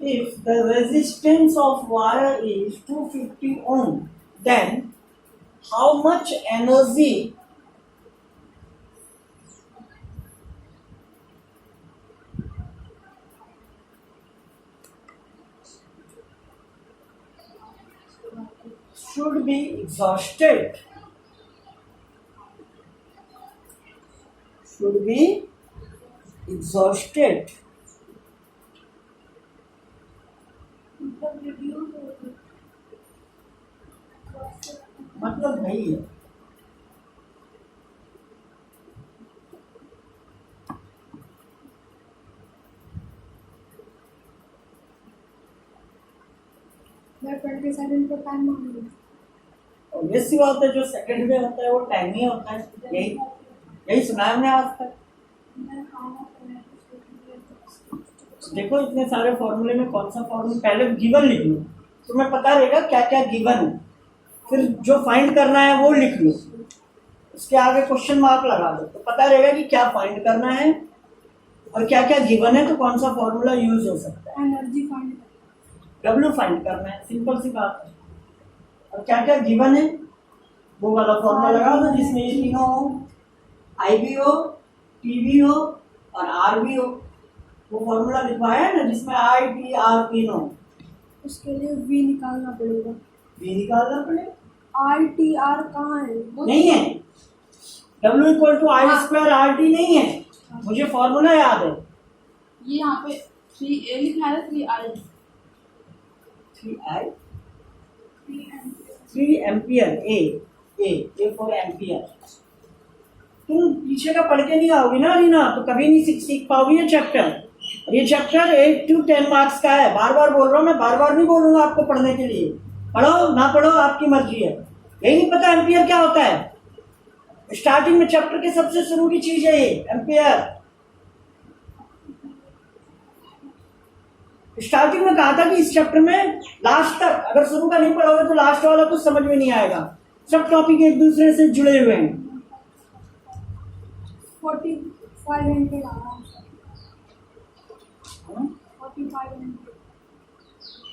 if the resistance of wire is 250 ohm, then how much energy should be exhausted? Should be exhausted. मतलब नहीं है। मैं 20 second का time मांग और ये सी बात है, जो सेकंड में होता है वो टाइम ही होता है। यही सुना है हमने आज तक। देखो इतने सारे फॉर्मूले में कौन सा फॉर्मूला, पहले गिवन लिख लो, तुम्हें पता रहेगा क्या क्या गिवन है, फिर जो फाइंड करना है वो लिख लो, उसके आगे क्वेश्चन मार्क लगा दो, तो पता रहेगा कि क्या फाइंड करना है और क्या क्या गिवन है, तो कौन सा फॉर्मूला यूज हो सकता है। एनर्जी फाइंड, W फाइंड करना है, सिंपल सी बात है। और क्या क्या गिवन है वो वाला फॉर्मूला लगा दो जिसमें ये तीनों हो। आई भी हो, टी भी हो और आर भी हो। वो फॉर्मूला लिखवाया है ना जिसमें आई टी आर तीन हो। उसके लिए वी निकालना पड़ेगा। वी निकालना पड़ेगा। आई टी आर कहाँ है? नहीं है, W equal to I square R T नहीं है, मुझे फॉर्मूला याद है। ये यहाँ पे 3A लिखा है, 3I। 3I 3 ampere, A for ampere. तुम पीछे का पढ़ के नहीं आओगी ना रीना, तो कभी नहीं सीख पाओगी ये चैप्टर। और ये चैप्टर 8 to 10 मार्क्स का है। बार बार बोल रहा हूँ मैं, बार बार नहीं बोलूंगा आपको पढ़ने के लिए। पढ़ो ना पढ़ो आपकी मर्जी है। यही नहीं पता एम्पियर क्या होता है? स्टार्टिंग में चैप्टर के सबसे शुरू की चीज है ये एम्पियर। स्टार्टिंग में कहा था कि इस चैप्टर में लास्ट तक अगर शुरू का नहीं पढ़ोगे तो लास्ट वाला कुछ समझ में नहीं आएगा। सब टॉपिक एक दूसरे से जुड़े हुए हैं। 4500 आराम से। 4500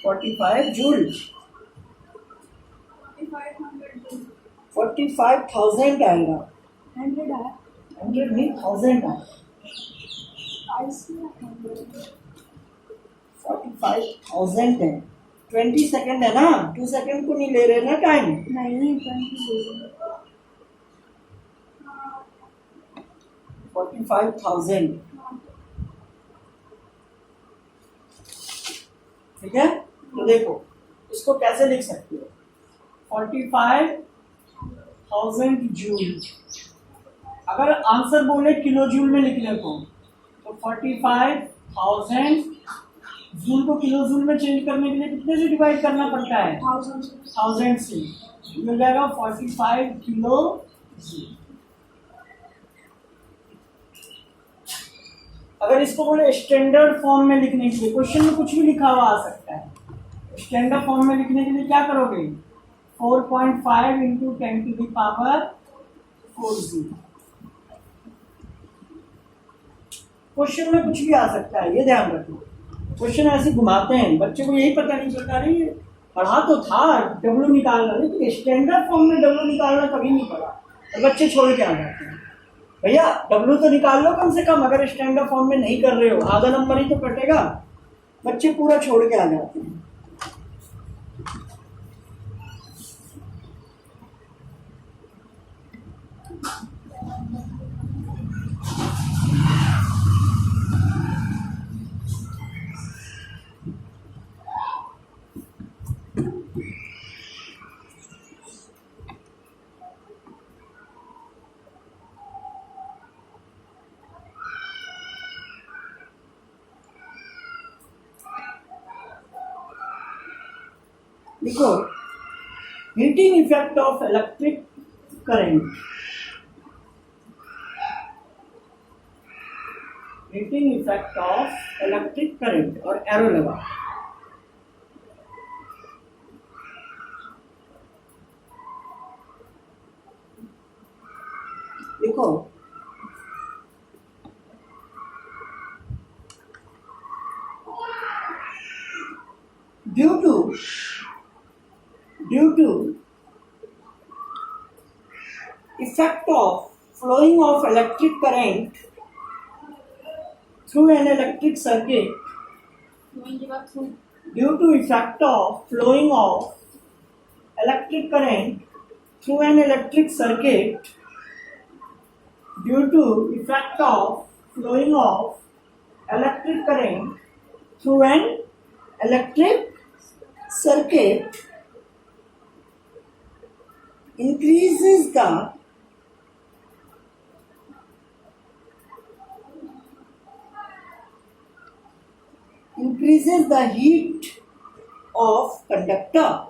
45 जूल 45,000 आएगा। 100 है। 100 नहीं 1000 है। ऐसे 100 45,000 है। 20 सेकेंड है ना, 2 सेकेंड को नहीं ले रहे ना टाइम। नहीं 20 45,000 ठीक है। तो देखो इसको कैसे लिख सकते हो, 45,000 जूल। अगर आंसर बोले किलो जूल में लिखने को तो 45,000 जूल को किलो जूल में चेंज करने के लिए कितने से डिवाइड करना पड़ता है? 1000 से। मिल जाएगा 45 किलो जूल। अगर इसको बोले स्टैंडर्ड फॉर्म में लिखने के लिए, क्वेश्चन में कुछ भी लिखा हुआ आ सकता है। स्टैंडर्ड फॉर्म में लिखने के लिए क्या करोगे? 4.5 into 10 to the power 4 question में कुछ भी आ सकता है, ये ध्यान रखो। क्वेश्चन ऐसे घुमाते हैं, बच्चे को यही पता नहीं चलता। नहीं पढ़ा तो था डब्ल्यू निकालना, लेकिन स्टैंडर्ड फॉर्म में डब्ल्यू निकालना कभी नहीं पढ़ा और बच्चे छोड़ के आ जाते हैं। भैया डब्ल्यू तो निकाल लो कम से कम, अगर स्टैंडर्ड फॉर्म में नहीं कर रहे हो, आधा नंबर ही तो कटेगा। बच्चे पूरा छोड़ के आ जाते हैं। देखो heating effect of electric current, heating effect of electric current और एरो लगा। देखो due to effect of flowing of electric current through an electric circuit, due to effect of flowing of electric current through an electric circuit, due to effect of flowing of electric current through an electric circuit, increases the heat of conductor,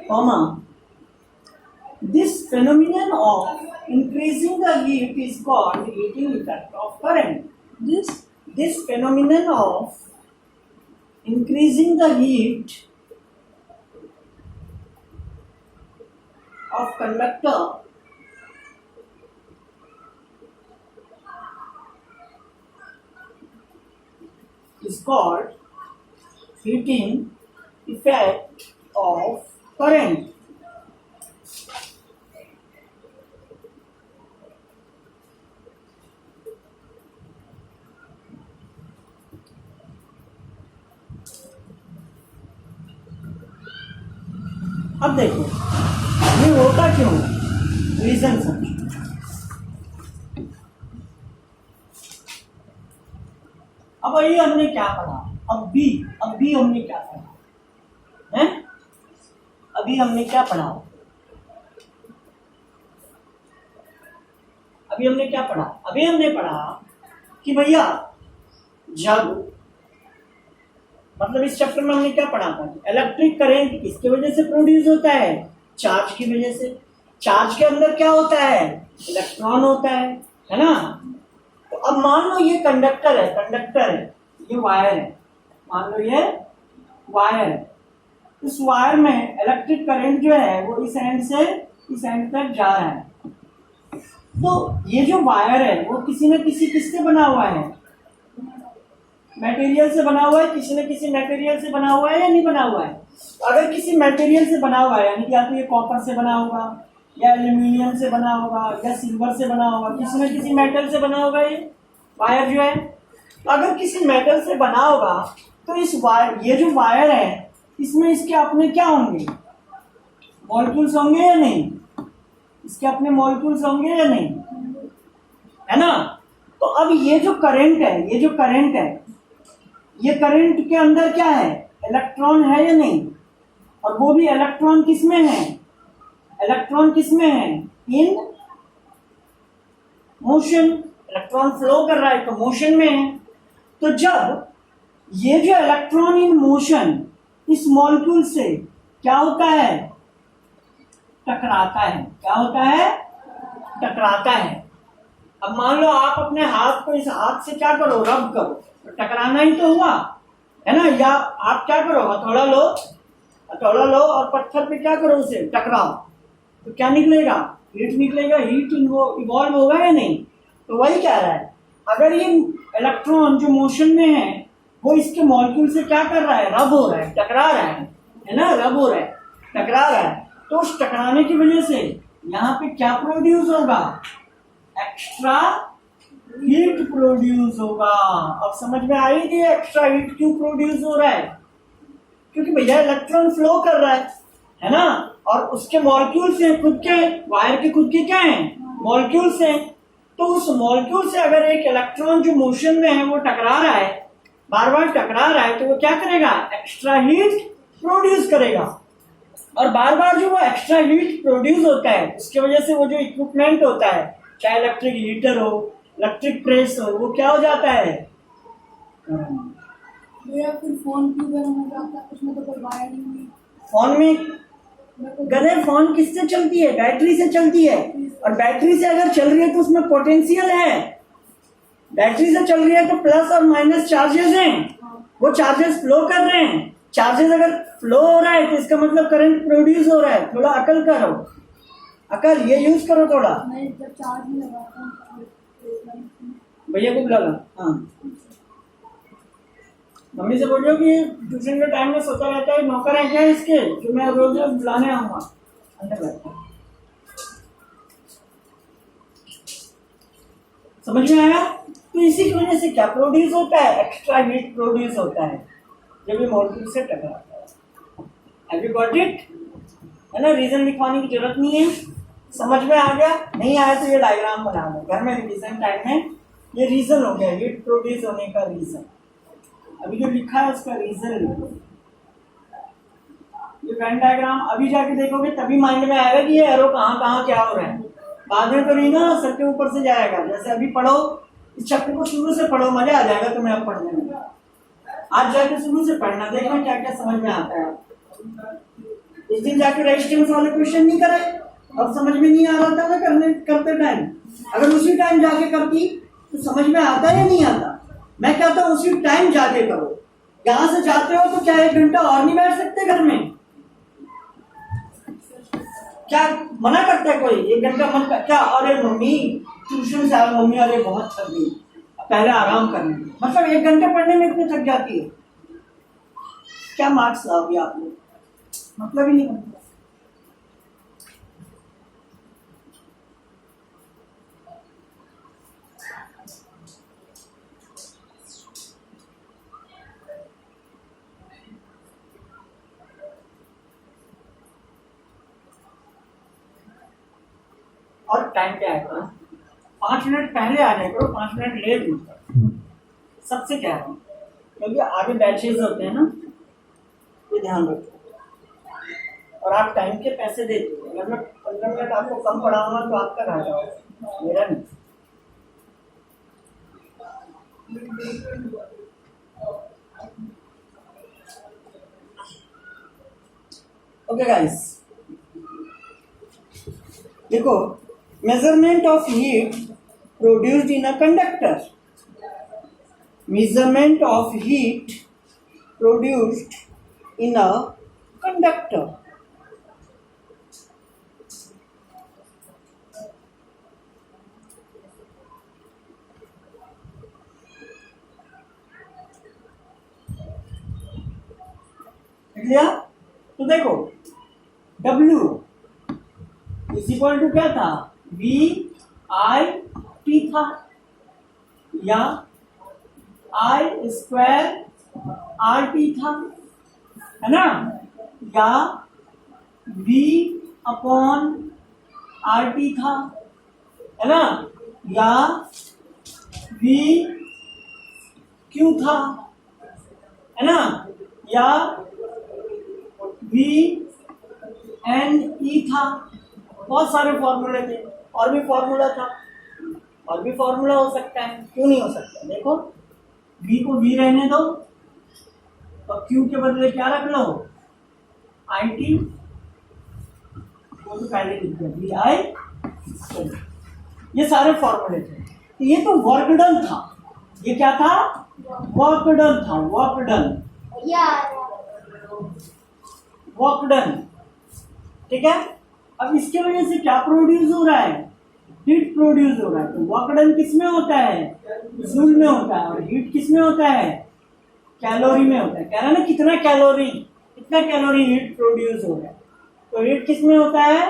comma, this phenomenon of increasing the heat is called heating effect of current. This phenomenon of increasing the heat of conductor is called heating effect of current. अब देखो ये होता क्यों, reason समझो। अब ये हमने क्या पढ़ा, अभी हमने क्या पढ़ा है, अभी हमने क्या पढ़ा, अभी हमने पढ़ा कि भैया जब, मतलब इस चैप्टर में हमने क्या पढ़ा था, इलेक्ट्रिक करंट किसकी वजह से प्रोड्यूस होता है, चार्ज की वजह से। चार्ज के अंदर क्या होता है, इलेक्ट्रॉन होता है ना। तो अब मान लो ये कंडक्टर है, ये वायर है, मान लो ये वायर है। इस वायर में इलेक्ट्रिक करंट जो है वो इस एंड से इस एंड तक जा रहा है। तो ये जो वायर है वो किसी न किसी किससे बना हुआ है, मटेरियल से बना हुआ है, किसी न किसी मटेरियल से बना हुआ है या नहीं बना हुआ है। अगर किसी मटेरियल से बना हुआ है, यानी कि या तो ये कॉपर से बना होगा या एल्यूमिनियम से बना होगा या सिल्वर से बना होगा, किसी न किसी मेटल से बना होगा ये वायर जो है। तो अगर किसी मेटल से बना होगा तो इस वायर, ये जो वायर है इसमें इसके अपने क्या होंगे, मॉलिक्यूल्स होंगे या नहीं, इसके अपने मॉलिक्यूल्स होंगे या नहीं, है ना। तो अब ये जो करंट है, ये करंट के अंदर क्या है, इलेक्ट्रॉन है या नहीं। और वो भी इलेक्ट्रॉन किसमें है, इन मोशन, इलेक्ट्रॉन फ्लो कर रहा है तो मोशन में है। तो जब ये जो इलेक्ट्रॉन इन मोशन इस मॉलिक्यूल से क्या होता है, टकराता है। क्या होता है, टकराता है। अब मान लो आप अपने हाथ को इस हाथ से क्या करो, रब करो, तो टकराना ही तो हुआ है ना। या आप क्या करो, हथौड़ा लो और पत्थर पे क्या करो, उसे टकराओ, तो क्या निकलेगा, हीट निकलेगा, हीट इवॉल्व होगा या नहीं। तो वही कह रहा है, अगर ये इलेक्ट्रॉन जो मोशन में है वो इसके मॉलिक्यूल से क्या कर रहा है, रब हो रहा है, टकरा रहा है ना, रब हो रहा है, टकरा रहा है। तो उस टकराने की वजह से यहाँ पे क्या प्रोड्यूस होगा, एक्स्ट्रा हीट प्रोड्यूस होगा। अब समझ में आई कि एक्स्ट्रा हीट क्यों प्रोड्यूस हो रहा है, क्योंकि भैया इलेक्ट्रॉन फ्लो कर रहा है ना, और उसके मॉलिक्यूल्स हैं, खुद के वायर के खुद के क्या हैं, मॉलिक्यूल्स हैं। तो उस मॉलिक्यूल से अगर एक इलेक्ट्रॉन जो मोशन में है वो टकरा रहा है, बार बार टकरा रहा है, तो वो क्या करेगा, एक्स्ट्रा हीट प्रोड्यूस करेगा। और बार बार जो वो एक्स्ट्रा हीट प्रोड्यूस होता है उसकी वजह से वो जो इक्विपमेंट होता है, चाहे इलेक्ट्रिक हीटर हो, इलेक्ट्रिक प्रेस हो, वो क्या हो जाता है, भैया फिर फोन क्यों गर्म हो जाता है, उसमें तो कोई वायर ही नहीं। फोन में गधे, फोन किससे चलती है, बैटरी से चलती है। और बैटरी से अगर चल रही है तो उसमें पोटेंशियल है, बैटरी से चल रही है तो प्लस और माइनस चार्जेस हैं, वो चार्जेस फ्लो कर रहे हैं। चार्जेस अगर फ्लो हो रहा है तो इसका मतलब करंट प्रोड्यूस हो रहा है। थोड़ा अकल करो, अकल ये यूज करो थोड़ा। नहीं, जब चार्ज नहीं लगाता हूँ भैया को बुला लो। हाँ, मम्मी से बोलो कि ट्यूशन के टाइम में सोता रहता है, नौकर है क्या इसके, जो मैं रोज रोज बुलाने आऊंगा। अंदर बैठा, समझ में आया। तो इसी की वजह से क्या प्रोड्यूस होता है, एक्स्ट्रा हीट प्रोड्यूस होता है जब ये मॉलिक्यूल से टकराता है। हैव यू गॉट इट, है ना। रीजन लिखवाने की जरूरत नहीं है, समझ में आ गया। नहीं आया तो ये डायग्राम बना लो घर में, रिवीजन टाइम में। ये रीजन हो गया हीट प्रोड्यूस होने का रीजन। अभी जो लिखा है उसका रीजन लिखो। ये वेन डायग्राम अभी जाके देखोगे तभी माइंड में आएगा कि ये एरो कहाँ कहाँ क्या हो रहा है। बाद में तो नहीं ना, सर के ऊपर से जाएगा। जैसे अभी पढ़ो, इस चैप्टर को शुरू से पढ़ो, मजा आ जाएगा तुम्हें अब पढ़ने में। आज जाके शुरू से पढ़ना, देखना क्या क्या समझ में आता है। इस दिन जाके रेजिस्टेंस वाले क्वेश्चन नहीं करे, अब समझ में नहीं आ रहा था ना करते टाइम। अगर उसी टाइम जाके करती तो समझ में आता या नहीं आता। मैं कहता हूँ उसी टाइम जाके करो। यहाँ से जाते हो तो क्या 1 घंटा और नहीं बैठ सकते घर में? क्या मना करता है कोई? 1 घंटा मन का क्या, अरे मम्मी ट्यूशन से आया, मम्मी अरे बहुत थक गई, पहले आराम करने। मतलब 1 घंटे पढ़ने में इतने थक जाती है, क्या मार्क्स लाओगे आप लोग? मतलब ही नहीं बनता। और टाइम पे आया करो, 5 मिनट पहले आ जाए करो, 5 मिनट लेट मत करो, सबसे कह रहा हूँ, क्योंकि आगे बैचेज होते हैं ना, ये ध्यान रखो। और आप टाइम के पैसे देते हो, अगर मैं 15 मिनट आपको कम पढ़ाऊंगा तो आपका राजा होगा, मेरा नहीं। ओके गाइस, देखो, measurement of heat produced in a conductor, measurement of heat produced in a conductor. लिया? तो देखो W इज इक्वल टू क्या था, VI था, या I² RT था, है ना, या V/RT था, है ना, या VQ था, है ना, या VNE था। बहुत सारे फॉर्मूले थे, और भी फॉर्मूला था, और भी फॉर्मूला हो सकता है, क्यों नहीं हो सकता। देखो, V को V रहने दो, और Q के बदले क्या रख लो, IT, वो तो पहले लिख दिया VI। ये सारे फॉर्मूले थे, तो ये तो वर्क डन था, ये क्या था, वर्क डन था, वर्क डन, वर्क डन, ठीक है। अब इसके वजह से क्या प्रोड्यूस हो रहा है, हीट प्रोड्यूस हो रहा है। तो वर्क डन किस में होता है, जूल में होता है, और हीट किस में होता है, कैलोरी में होता है। कह रहा है ना, कितना कैलोरी हीट प्रोड्यूस हो रहा है, तो हीट किस में होता है,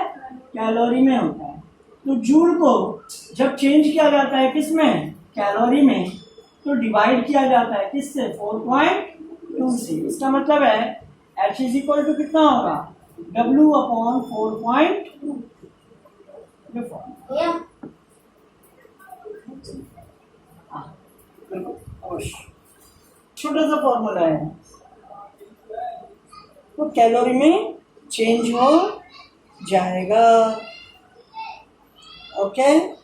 कैलोरी में होता है। तो जूल को जब चेंज किया जाता है किस में, कैलोरी में, तो डिवाइड किया जाता है किससे, 4.2 से। इसका मतलब है H इज इक्वल टू कितना होगा, W/4.2। छोटा सा फॉर्मूला है, तो कैलोरी में चेंज हो जाएगा। ओके।